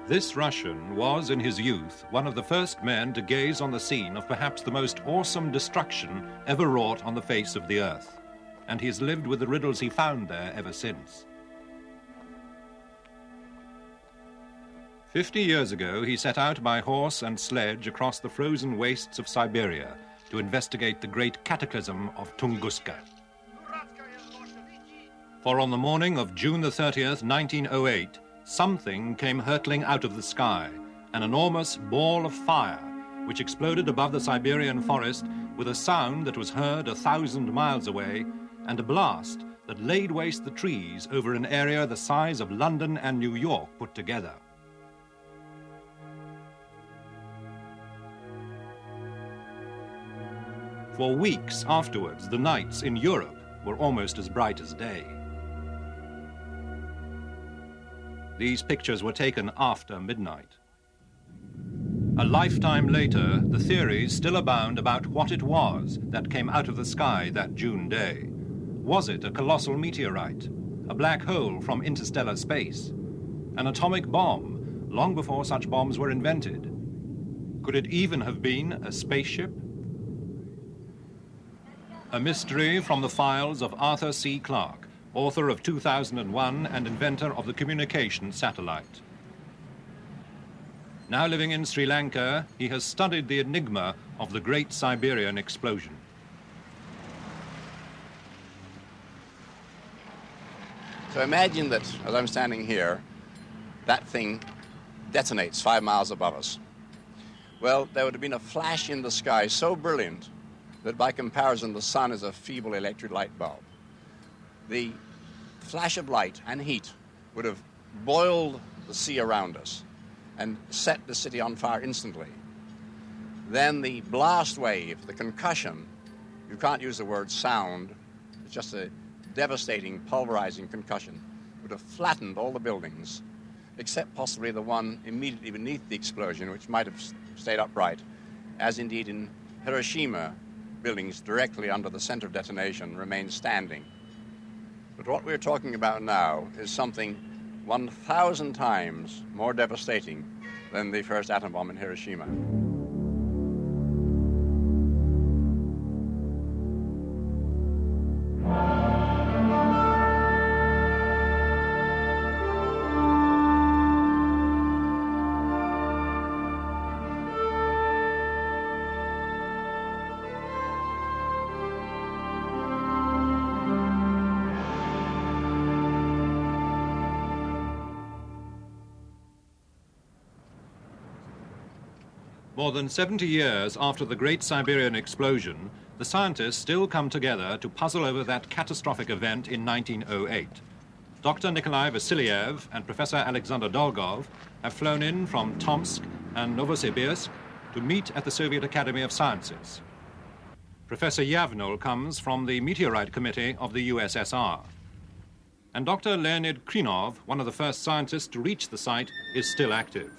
This Russian was, in his youth, one of the first men to gaze on the scene of perhaps the most awesome destruction ever wrought on the face of the earth, and he has lived with the riddles he found there ever since. 50 years ago, he set out by horse and sledge across the frozen wastes of Siberia to investigate the great cataclysm of Tunguska. For on the morning of June the 30th, 1908, something came hurtling out of the sky, an enormous ball of fire, which exploded above the Siberian forest with a sound that was heard 1,000 miles away, and a blast that laid waste the trees over an area the size of London and New York put together. For weeks afterwards, the nights in Europe were almost as bright as day. These pictures were taken after midnight. A lifetime later, the theories still abound about what it was that came out of the sky that June day. Was it a colossal meteorite, a black hole from interstellar space, an atomic bomb long before such bombs were invented? Could it even have been a spaceship? A mystery from the files of Arthur C. Clarke, author of 2001 and inventor of the communication satellite. Now living in Sri Lanka, he has studied the enigma of the Great Siberian Explosion. So imagine that, as I'm standing here, that thing detonates 5 miles above us. Well, there would have been a flash in the sky so brilliant that by comparison the sun is a feeble electric light bulb. The flash of light and heat would have boiled the sea around us and set the city on fire instantly. Then the blast wave, the concussion, you can't use the word sound, it's just a devastating, pulverizing concussion, would have flattened all the buildings, except possibly the one immediately beneath the explosion, which might have stayed upright, as indeed in Hiroshima, buildings directly under the center of detonation remain standing. But what we're talking about now is something 1,000 times more devastating than the first atom bomb in Hiroshima. More than 70 years after the Great Siberian Explosion, the scientists still come together to puzzle over that catastrophic event in 1908. Dr. Nikolai Vasilyev and Professor Alexander Dolgov have flown in from Tomsk and Novosibirsk to meet at the Soviet Academy of Sciences. Professor Yavnol comes from the Meteorite Committee of the USSR. And Dr. Leonid Krinov, one of the first scientists to reach the site, is still active.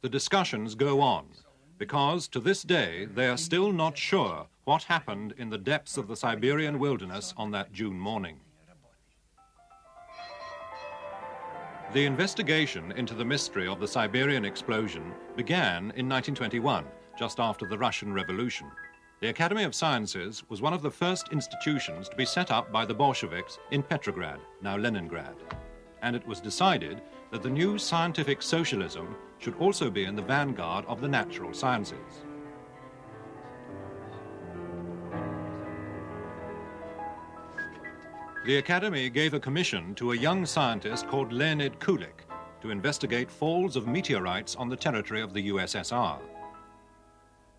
The discussions go on, because to this day they are still not sure what happened in the depths of the Siberian wilderness on that June morning. The investigation into the mystery of the Siberian explosion began in 1921, just after the Russian Revolution. The Academy of Sciences was one of the first institutions to be set up by the Bolsheviks in Petrograd, now Leningrad, and it was decided that the new scientific socialism should also be in the vanguard of the natural sciences. The Academy gave a commission to a young scientist called Leonid Kulik to investigate falls of meteorites on the territory of the USSR.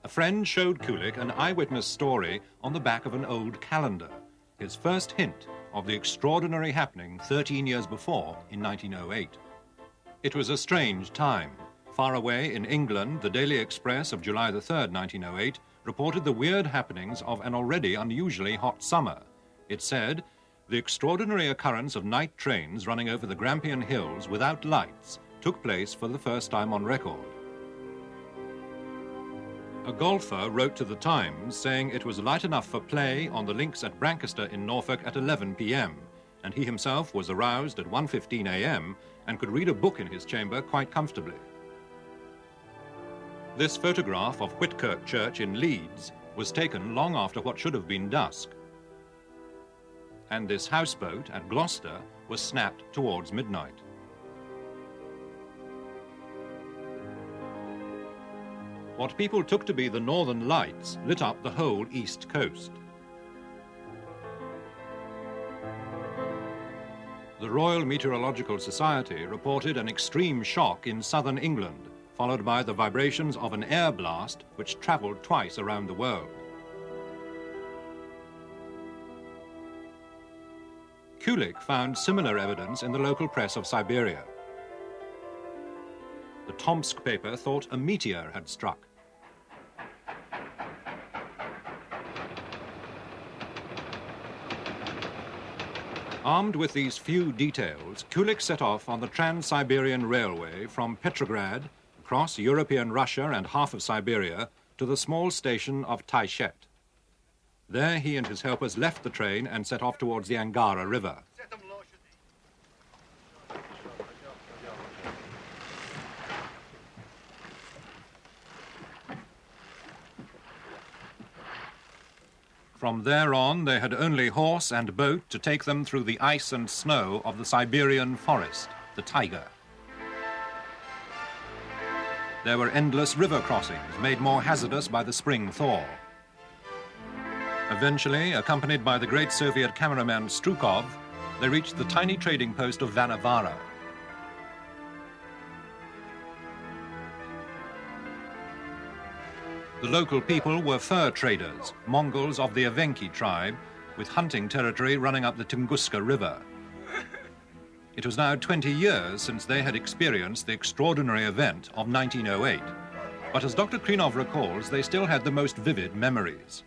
A friend showed Kulik an eyewitness story on the back of an old calendar, his first hint of the extraordinary happening 13 years before in 1908. It was a strange time. Far away in England, the Daily Express of July the 3rd, 1908, reported the weird happenings of an already unusually hot summer. It said, "The extraordinary occurrence of night trains running over the Grampian Hills without lights took place for the first time on record." A golfer wrote to the Times saying it was light enough for play on the links at Brancaster in Norfolk at 11 p.m, and he himself was aroused at 1:15 a.m. and could read a book in his chamber quite comfortably. This photograph of Whitkirk Church in Leeds was taken long after what should have been dusk. And this houseboat at Gloucester was snapped towards midnight. What people took to be the Northern Lights lit up the whole east coast. The Royal Meteorological Society reported an extreme shock in southern England, followed by the vibrations of an air blast which travelled twice around the world. Kulik found similar evidence in the local press of Siberia. The Tomsk paper thought a meteor had struck. Armed with these few details, Kulik set off on the Trans-Siberian Railway from Petrograd, across European Russia and half of Siberia, to the small station of Taishet. There he and his helpers left the train and set off towards the Angara River. From there on, they had only horse and boat to take them through the ice and snow of the Siberian forest, the taiga. There were endless river crossings, made more hazardous by the spring thaw. Eventually, accompanied by the great Soviet cameraman Strukov, they reached the tiny trading post of Vanavara. The local people were fur traders, Mongols of the Evenki tribe, with hunting territory running up the Tunguska River. It was now 20 years since they had experienced the extraordinary event of 1908. But as Dr. Krinov recalls, they still had the most vivid memories.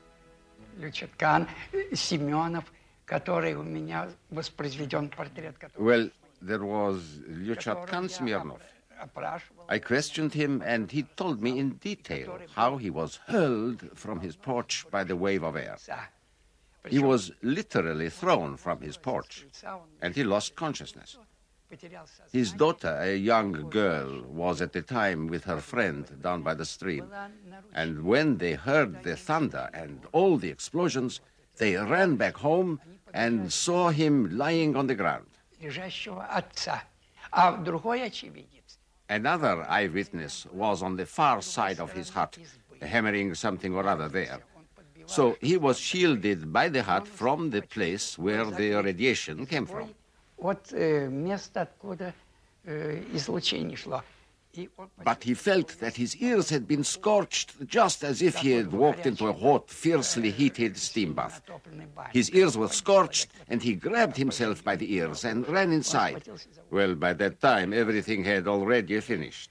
Well, there was Lyuchatkan Smirnov. I questioned him, and he told me in detail how he was hurled from his porch by the wave of air. He was literally thrown from his porch, and he lost consciousness. His daughter, a young girl, was at the time with her friend down by the stream, and when they heard the thunder and all the explosions, they ran back home and saw him lying on the ground. Another eyewitness was on the far side of his hut, hammering something or other there. So he was shielded by the hut from the place where the radiation came from. But he felt that his ears had been scorched just as if he had walked into a hot, fiercely heated steam bath. His ears were scorched, and he grabbed himself by the ears and ran inside. Well, by that time, everything had already finished.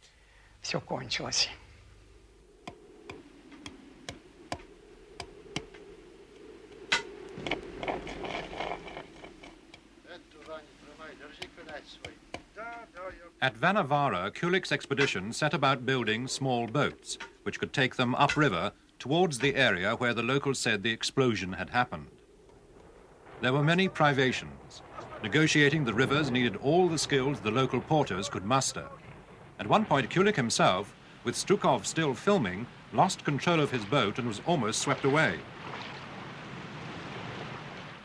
At Vanavara, Kulik's expedition set about building small boats, which could take them upriver towards the area where the locals said the explosion had happened. There were many privations. Negotiating the rivers needed all the skills the local porters could muster. At one point, Kulik himself, with Strukov still filming, lost control of his boat and was almost swept away.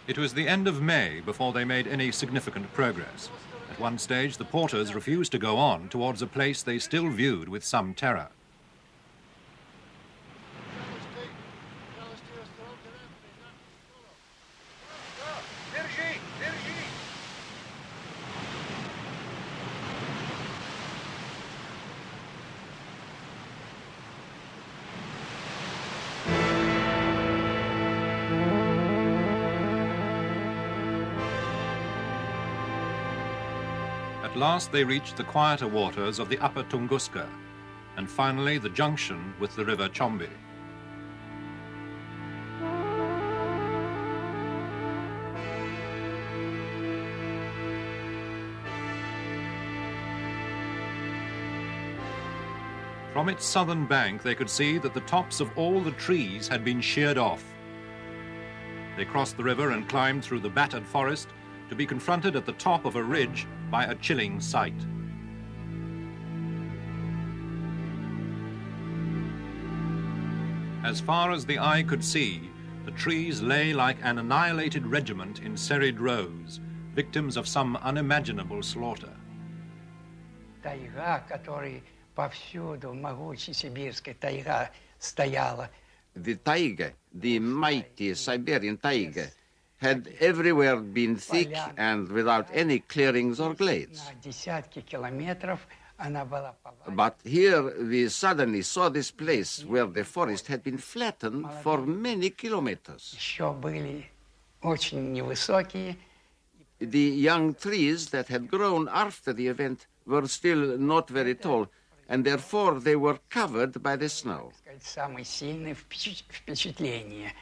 It was the end of May before they made any significant progress. At one stage, the porters refused to go on towards a place they still viewed with some terror. At last they reached the quieter waters of the upper Tunguska, and finally the junction with the river Chombi. From its southern bank, they could see that the tops of all the trees had been sheared off. They crossed the river and climbed through the battered forest to be confronted at the top of a ridge by a chilling sight. As far as the eye could see, the trees lay like an annihilated regiment in serried rows, victims of some unimaginable slaughter. Тайга, который повсюду, могучая сибирская тайга стояла. The taiga, the mighty Siberian taiga, had everywhere been thick and without any clearings or glades. На десятки километров она была повалена. But here we suddenly saw this place where the forest had been flattened for many kilometers. Еще были очень невысокие. The young trees that had grown after the event were still not very tall, and therefore they were covered by the snow. Самое сильное впечатление.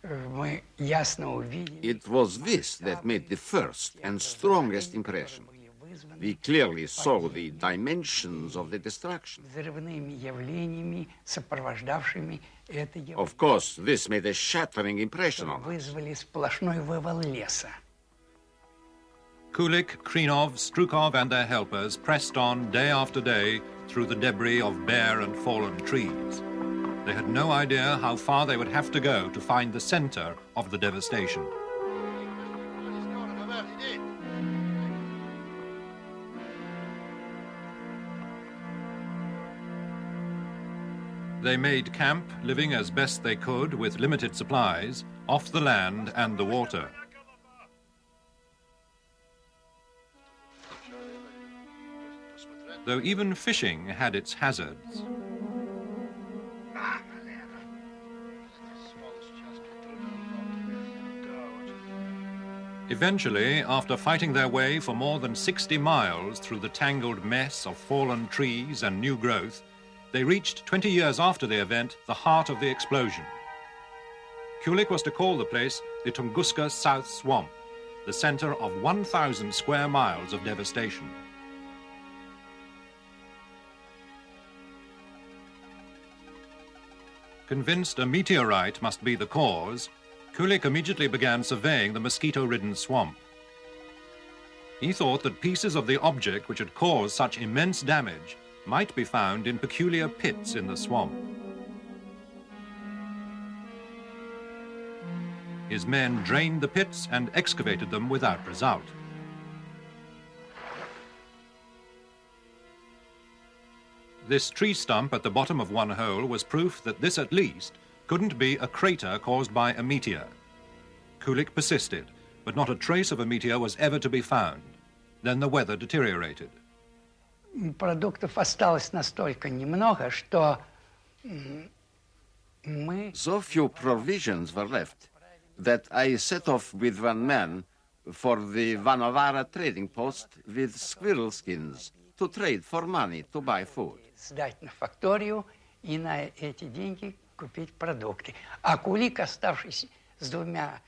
Мы ясно увидели. It was this that made the first and strongest impression. We clearly saw the dimensions of the destruction. Взрывными явлениями, сопровождавшими это явление. Of course, this made a shattering impression on us. Вызвали сплошной вывал леса. Kulik, Krinov, Strukov and their helpers pressed on day after day through the debris of bare and fallen trees. They had no idea how far they would have to go to find the center of the devastation. They made camp, living as best they could with limited supplies, off the land and the water. Though even fishing had its hazards. Eventually, after fighting their way for more than 60 miles through the tangled mess of fallen trees and new growth, they reached, 20 years after the event, the heart of the explosion. Kulik was to call the place the Tunguska South Swamp, the center of 1,000 square miles of devastation. Convinced a meteorite must be the cause, Kulik immediately began surveying the mosquito-ridden swamp. He thought that pieces of the object which had caused such immense damage might be found in peculiar pits in the swamp. His men drained the pits and excavated them without result. This tree stump at the bottom of one hole was proof that this at least couldn't be a crater caused by a meteor. Kulik persisted, but not a trace of a meteor was ever to be found. Then the weather deteriorated. Продуктов осталось настолько немного, что мы... So few provisions were left that I set off with one man for the Vanovara trading post with squirrel skins to trade for money to buy food. Сдать на факторию и на эти деньги купить продукты. А Кулик, оставшись с двумя...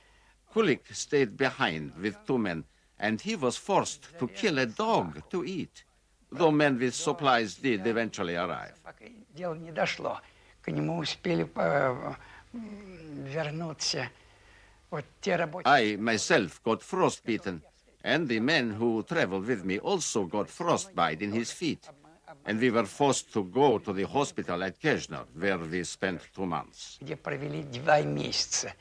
Kulik stayed behind with two men, and he was forced to kill a dog to eat, though men with supplies did eventually arrive. Пока дело не дошло, к нему успели вернуться вот те рабочие... I myself got frostbitten, and the men who traveled with me also got frostbite in his feet. And we were forced to go to the hospital at Keshner, where we spent 2 months. где провели 2 месяца.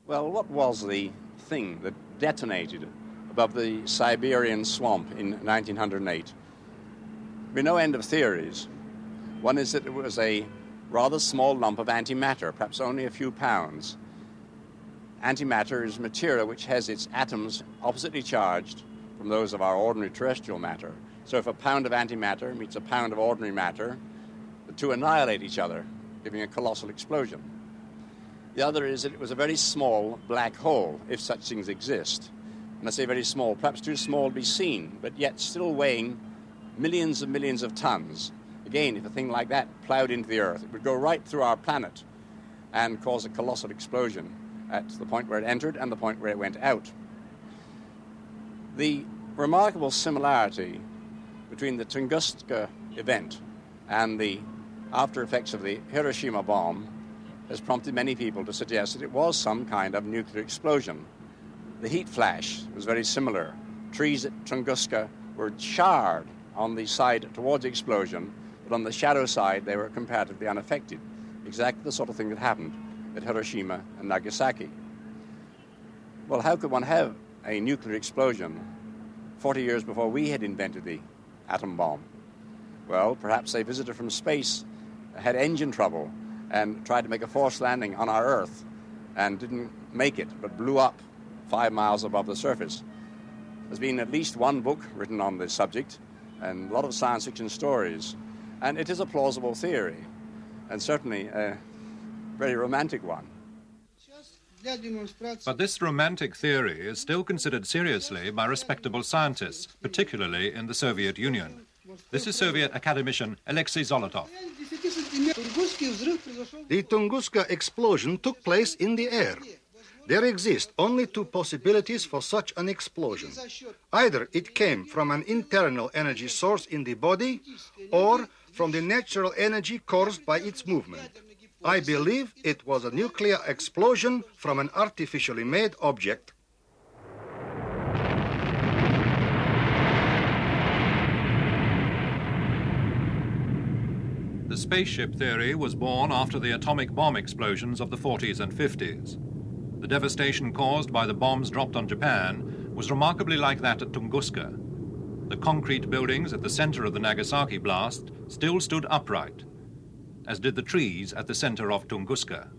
Well, what was the thing that detonated above the Siberian swamp in 1908? There are no end of theories. One is that it was a rather small lump of antimatter, perhaps only a few pounds. Antimatter is material which has its atoms oppositely charged from those of our ordinary terrestrial matter. So if a pound of antimatter meets a pound of ordinary matter, the two annihilate each other, giving a colossal explosion. The other is that it was a very small black hole, if such things exist. And I say very small, perhaps too small to be seen, but yet still weighing millions and millions of tons. Again, if a thing like that plowed into the Earth, it would go right through our planet and cause a colossal explosion at the point where it entered and the point where it went out. The remarkable similarity between the Tunguska event and the after effects of the Hiroshima bomb has prompted many people to suggest that it was some kind of nuclear explosion. The heat flash was very similar. Trees at Tunguska were charred on the side towards the explosion, but on the shadow side they were comparatively unaffected. Exactly the sort of thing that happened at Hiroshima and Nagasaki. Well, how could one have a nuclear explosion 40 years before we had invented the atom bomb? Well, perhaps a visitor from space had engine trouble and tried to make a forced landing on our Earth and didn't make it, but blew up 5 miles above the surface. There's been at least one book written on this subject and a lot of science fiction stories, and it is a plausible theory, and certainly a very romantic one. But this romantic theory is still considered seriously by respectable scientists, particularly in the Soviet Union. This is Soviet academician Alexei Zolotov. The Tunguska explosion took place in the air. There exist only two possibilities for such an explosion. Either it came from an internal energy source in the body or from the natural energy caused by its movement. I believe it was a nuclear explosion from an artificially made object. The spaceship theory was born after the atomic bomb explosions of the 40s and 50s. The devastation caused by the bombs dropped on Japan was remarkably like that at Tunguska. The concrete buildings at the center of the Nagasaki blast still stood upright, as did the trees at the center of Tunguska.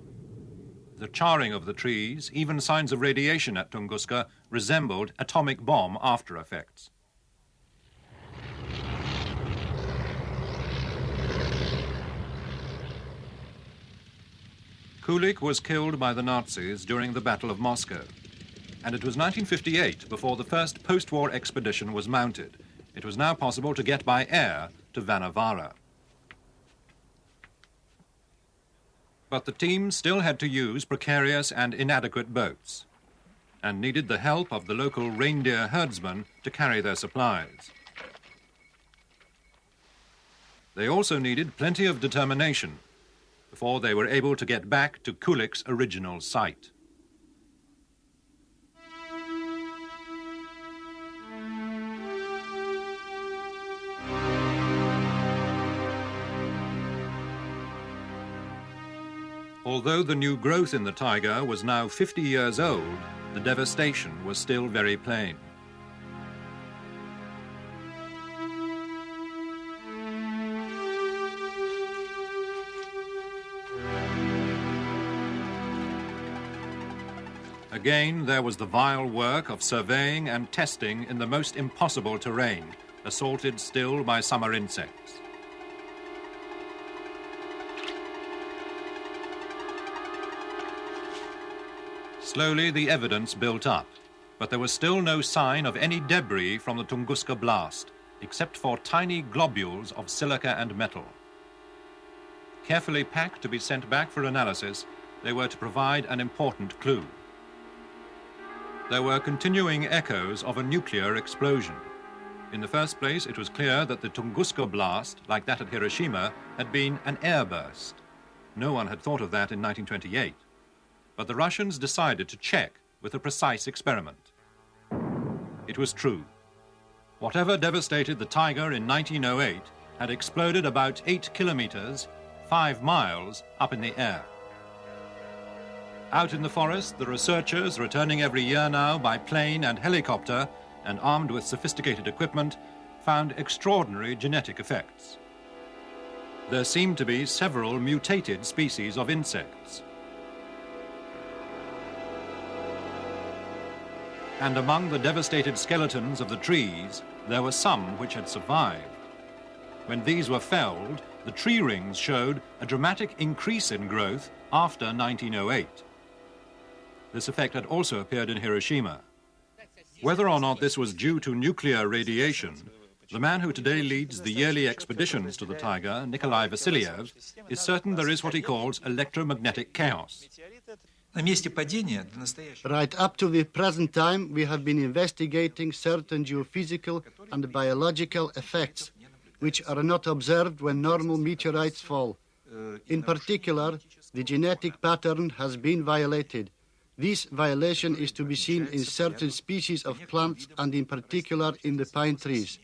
The charring of the trees, even signs of radiation at Tunguska, resembled atomic bomb after effects. Kulik was killed by the Nazis during the Battle of Moscow, and it was 1958 before the first post-war expedition was mounted. It was now possible to get by air to Vanavara. But the team still had to use precarious and inadequate boats, and needed the help of the local reindeer herdsmen to carry their supplies. They also needed plenty of determination before they were able to get back to Kulik's original site. Although the new growth in the taiga was now 50 years old, the devastation was still very plain. Again, there was the vile work of surveying and testing in the most impossible terrain, assaulted still by summer insects. Slowly, the evidence built up, but there was still no sign of any debris from the Tunguska blast, except for tiny globules of silica and metal. Carefully packed to be sent back for analysis, they were to provide an important clue. There were continuing echoes of a nuclear explosion. In the first place, it was clear that the Tunguska blast, like that at Hiroshima, had been an airburst. No one had thought of that in 1928. But the Russians decided to check with a precise experiment. It was true. Whatever devastated the Tiger in 1908 had exploded about 8 kilometers, 5 miles, up in the air. Out in the forest, the researchers, returning every year now by plane and helicopter, and armed with sophisticated equipment, found extraordinary genetic effects. There seemed to be several mutated species of insects. And among the devastated skeletons of the trees, there were some which had survived. When these were felled, the tree rings showed a dramatic increase in growth after 1908. This effect had also appeared in Hiroshima. Whether or not this was due to nuclear radiation, the man who today leads the yearly expeditions to the taiga, Nikolai Vasilyev, is certain there is what he calls electromagnetic chaos. Right up to the present time, we have been investigating certain geophysical and biological effects which are not observed when normal meteorites fall. In particular, the genetic pattern has been violated. This violation is to be seen in certain species of plants and in particular in the pine trees.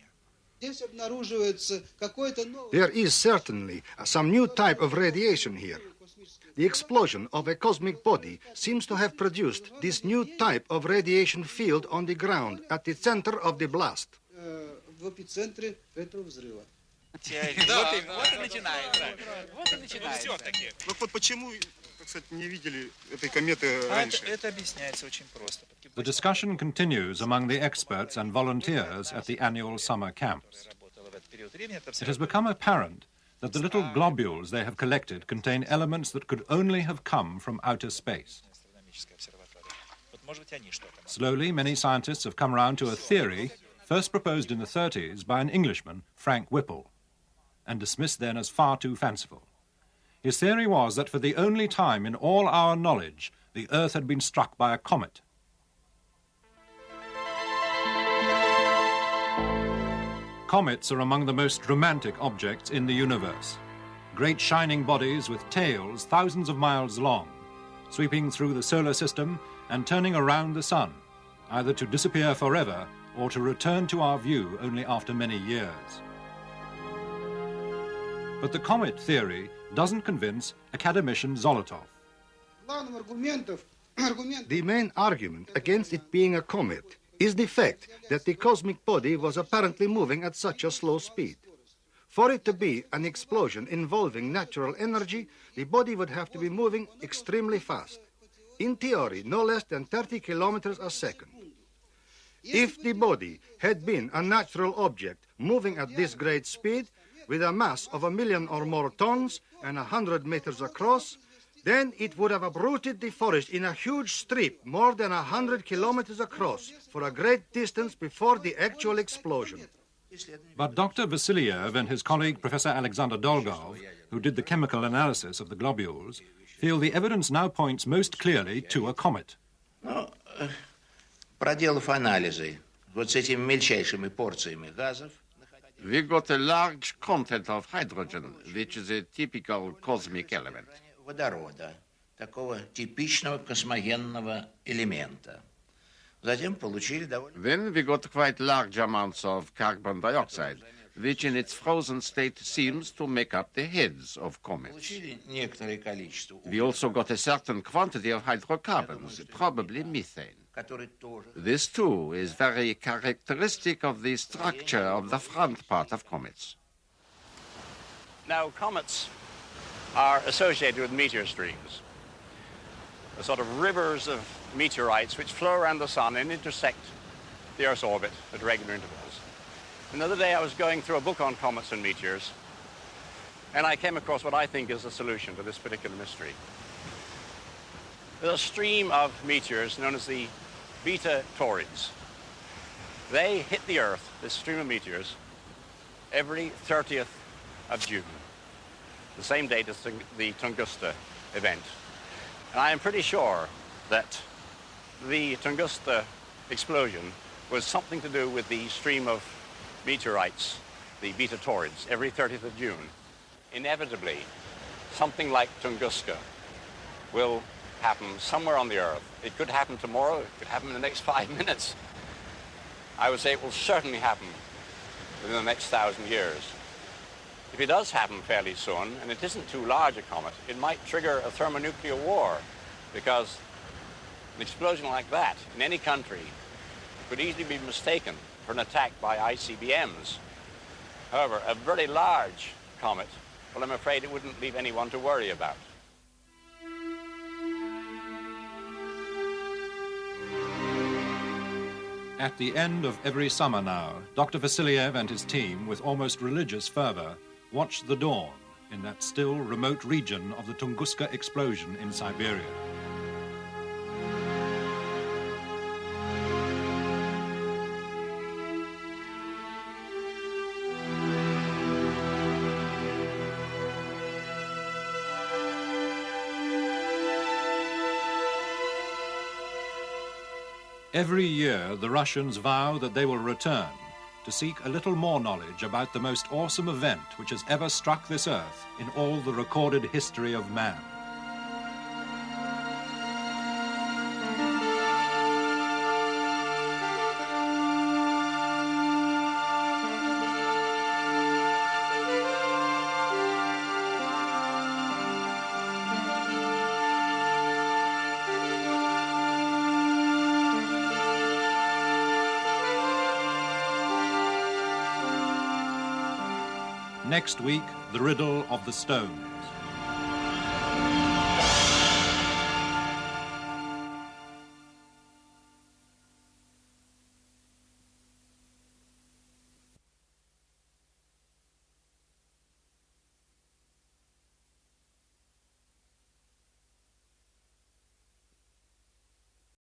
There is certainly some new type of radiation here. The explosion of a cosmic body seems to have produced this new type of radiation field on the ground at the center of the blast. The discussion continues among the experts and volunteers at the annual summer camps. It has become apparent that the little globules they have collected contain elements that could only have come from outer space. Slowly, many scientists have come round to a theory first proposed in the 30s by an Englishman, Frank Whipple, and dismissed then as far too fanciful. His theory was that for the only time in all our knowledge, the Earth had been struck by a comet. Comets are among the most romantic objects in the universe. Great shining bodies with tails thousands of miles long, sweeping through the solar system and turning around the sun, either to disappear forever or to return to our view only after many years. But the comet theory doesn't convince academician Zolotov. The main argument against it being a comet is the fact that the cosmic body was apparently moving at such a slow speed. For it to be an explosion involving natural energy, the body would have to be moving extremely fast. In theory, no less than 30 kilometers a second. If the body had been a natural object moving at this great speed, with a mass of 1 million or more tons and 100 meters across, then it would have uprooted the forest in a huge strip more than 100 kilometers across for a great distance before the actual explosion. But Dr. Vasilyev and his colleague Professor Alexander Dolgov, who did the chemical analysis of the globules, feel the evidence now points most clearly to a comet. Проделав анализы вот с этими мельчайшими порциями газов, we got a large content of hydrogen, which is a typical cosmic element. Водорода, такого типичного космогенного элемента. Затем получили довольно... Then we got quite large amounts of carbon dioxide, which in its frozen state seems to make up the heads of comets. Получили некоторое количество... We also got a certain quantity of hydrocarbons, probably methane. This, too, is very characteristic of the structure of the front part of comets. Now, comets are associated with meteor streams, the sort of rivers of meteorites which flow around the sun and intersect the Earth's orbit at regular intervals. Another day I was going through a book on comets and meteors, and I came across what I think is the solution to this particular mystery. There's a stream of meteors known as the Beta Taurids. They hit the Earth, this stream of meteors, every 30th of June, the same date as the Tunguska event. And I am pretty sure that the Tunguska explosion was something to do with the stream of meteorites, the Beta Taurids, every 30th of June. Inevitably, something like Tunguska will happen somewhere on the Earth. It could happen tomorrow, it could happen in the next 5 minutes. I would say it will certainly happen within the next 1,000 years. If it does happen fairly soon, and it isn't too large a comet, it might trigger a thermonuclear war, because an explosion like that in any country could easily be mistaken for an attack by ICBMs. However, a very large comet, well, I'm afraid it wouldn't leave anyone to worry about. At the end of every summer now, Dr. Vasilyev and his team, with almost religious fervor, watch the dawn in that still remote region of the Tunguska explosion in Siberia. Every year, the Russians vow that they will return to seek a little more knowledge about the most awesome event which has ever struck this earth in all the recorded history of man. Next week, the riddle of the stones.